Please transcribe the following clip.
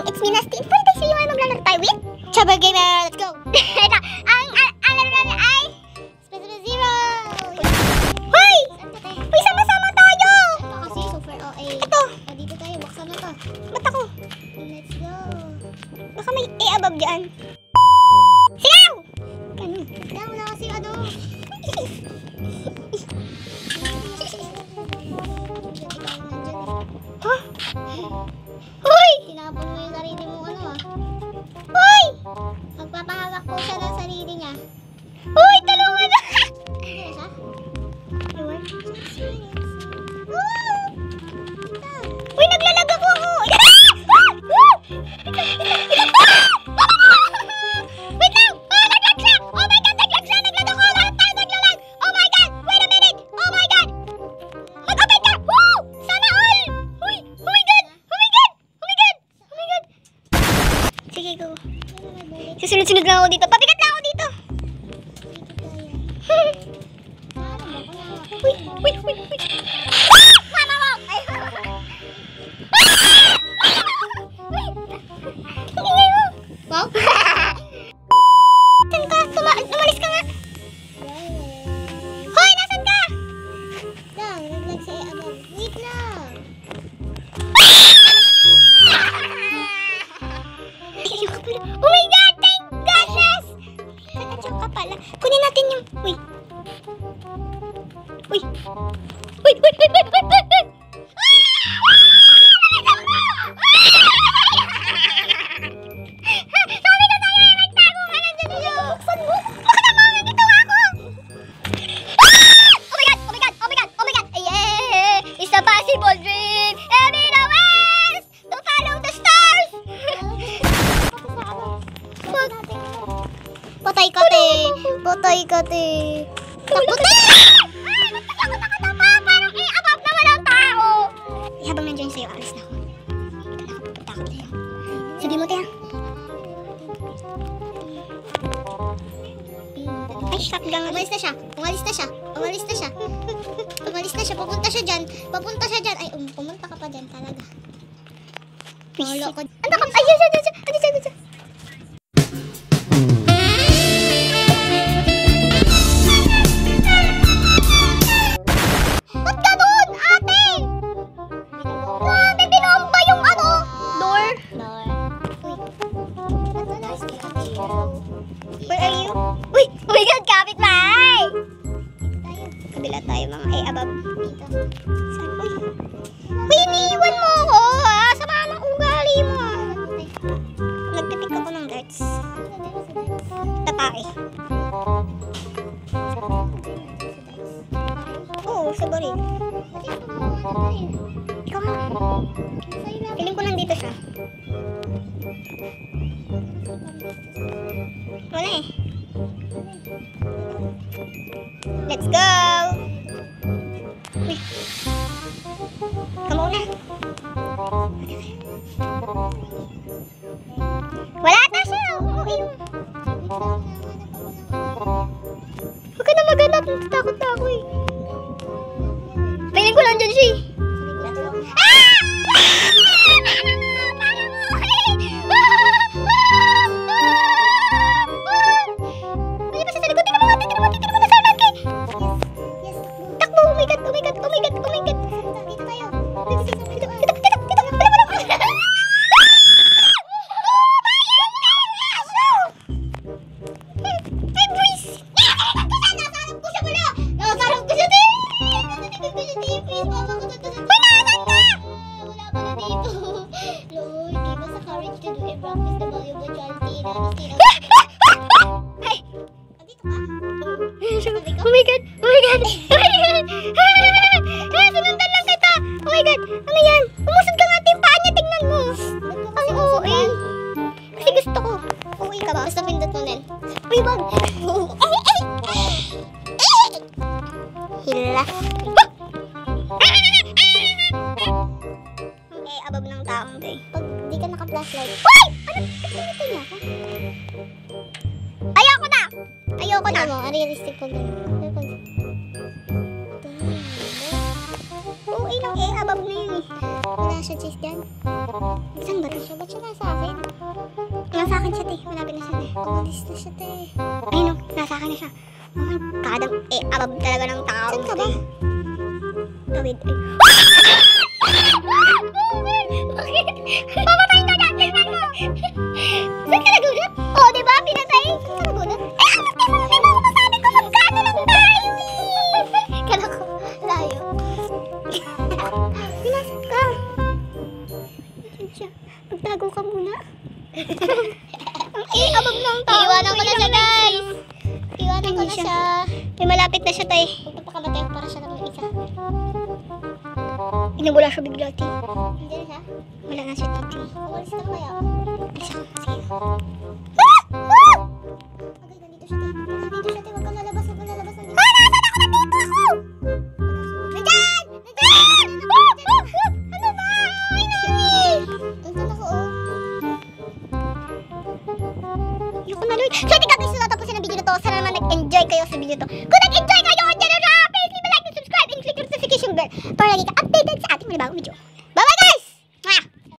it's me Nasty. Pwede tayo sa'yo ay maglalaro tayo with Chubba Gamer. Let's go! Ito, ang laro namin ay Specimen Zero! Hoy! Uy, sama-sama tayo! Ito kasi super OA. Ito! O, dito tayo. Buksan mo to. Ba't ako? Let's go. Baka may above dyan. Sigaw! Ganun. Kaya wala kasi ano. Huh? Hoy! Tinapon mo yung sarili mo ano ah. Hoy! Magpapahawak po siya ng sarili niya. Hoy! Tulungan na! Ano siya? Ewan. Woo! Uy, naglalag ako! Wait lang! Naglag siya! Oh my God! Naglag siya! Naglag ako! Lahat tayo naglalag! Oh my God! Wait a minute! Oh my God! Mag-open ka! Woo! Sana all! Uy! Oh my God! Oh my God! Oh my God! Oh my God! Sige, go. Susunod-sunod lang ako dito. Pabigat lang ako dito! Uy! Uy! Uy! Uy! Mama mo! Ay! Ingay mo! Wow! Saan ka? Umalis ka nga! Hoy! Nasaan ka? Lang, naglag siya above. Wait lang. Oh my God! Thank goodness! Nakachok ka pala. Kunin natin yung... Uy! Uy! Uy! Uy! Uy! Uy! Uy! Uy! Uy! Sabi na tayo ay magtago ka na dyan iyo! Buksan mo! Baka naman nandito ako! Oh my God! Oh my God! Oh my God! Oh my God! Yeah! It's a possible dream! And in the west! To follow the stars! Patay ka, te! Patay ka, te! Takbo, te! Ay! Natakot ako na pa! Parang above na walang tao! Habang nandiyan sa'yo, alis na ako. Pupunta ako sa'yo. Sige mo, te, ha? Ay, shotgun. Umalis na siya. Umalis na siya. Umalis na siya. Umalis na siya. Pupunta siya dyan. Papunta siya dyan. Ay, pumunta ka pa dyan talaga. Wala ko. Ano ka? Ay, dyan. Ba't ganun, ate? Grabe, binomba yung ano? Door? Where are you? Uy! Oh my God, kapit bahay! Kabila tayo mga above. Saan? Uy! Uy, iniiwan mo ako, ha? Sama ng ugali mo. Nagpipick ako ng darts. Tatake. Oo, sa baril. Ikaw nga. Piling ko nandito siya. Wala eh. Let's go! Uy. Come on na. Wala na siya. Umuwi mo. Huwag ka na maghanap. Takot na ako eh. Piling ko lang dyan siya eh. Ah! Uy, basta sa likod. Tingnan mo. Tingnan mo na sa lagi. Takbo. Oh my God. Oh my God. Oh my God. Oh my God. Dito tayo. Dito. Wala. Hey, boys! Nasarap ko siya pala. Nasarap ko siya din. Nasarap ko siya din. Please, mama ko dito. Uy, nasan ka? Wala pala dito. Lord, give us the courage to do and practice the value of neutrality in honesty. Ay! Andito ka? Oh my God! Oh my God! Oh my God! Sinundan lang kita! Oh my God! Ano yan? Umusod ka nga yung paa niya. Tingnan mo. Ang OA. Kasi gusto ko. OA ka ba? Basta pindot mo, Nel. Uy, wag! Hila. Okay, above ng taong day. Pag di ka naka-flashlight. Hoy! Ano? Ito na ako. Ayoko na! Ayoko na! Ano mo, realistic pag gano'n. OA lang eh. Above na yun eh. Wala kaya siya, Jess, dyan? Saan ba siya? Ba't siya nasa akin? Nasa akin siya, te. Malapit na siya, te. Umalis na siya, te. Ay, no. Nasa akin na siya. Oh my God. Abab talaga ng tao. Saan ka ba? Tawid. Bakit? Papatayin ka dyan. Tignan mo. Saan ka nagulat? Oh, diba? Pinatay. Saan ka nagulat? Eh, ako masabi ko magkano lang tayo. Kala ko. Layo. Pinasok ka. Diyan siya. Magtago ka muna. Ang abab ng tao. Iwanan ko na siya, guys. Iwanan ko na siya. May malapit na siya, tay. Magpapakamatay ko para siya lang yung isa. Inabula siya bigla, tay. Nandiyan siya? Wala nga siya, tay. Umalis ka kaya? Alis ako. Sige. Agay, nandito siya, tay. Nandito siya, tay. Huwag ka lalabas. Huwag ka lalabas. Nasaan ako? Nandito ako! Nandyan! Nandyan! Ano ba? Ay, nani! Nandyan ako, oh. Ayoko na, Lord. So, hindi ka guys, tapusin ang video na to. Sana naman nag-enjoy kayo sa video to. Kung nag-enjoy kayo, dyan na siya. Please leave a like and subscribe and click the notification bell para lagi ka updated sa ating mga bagong video.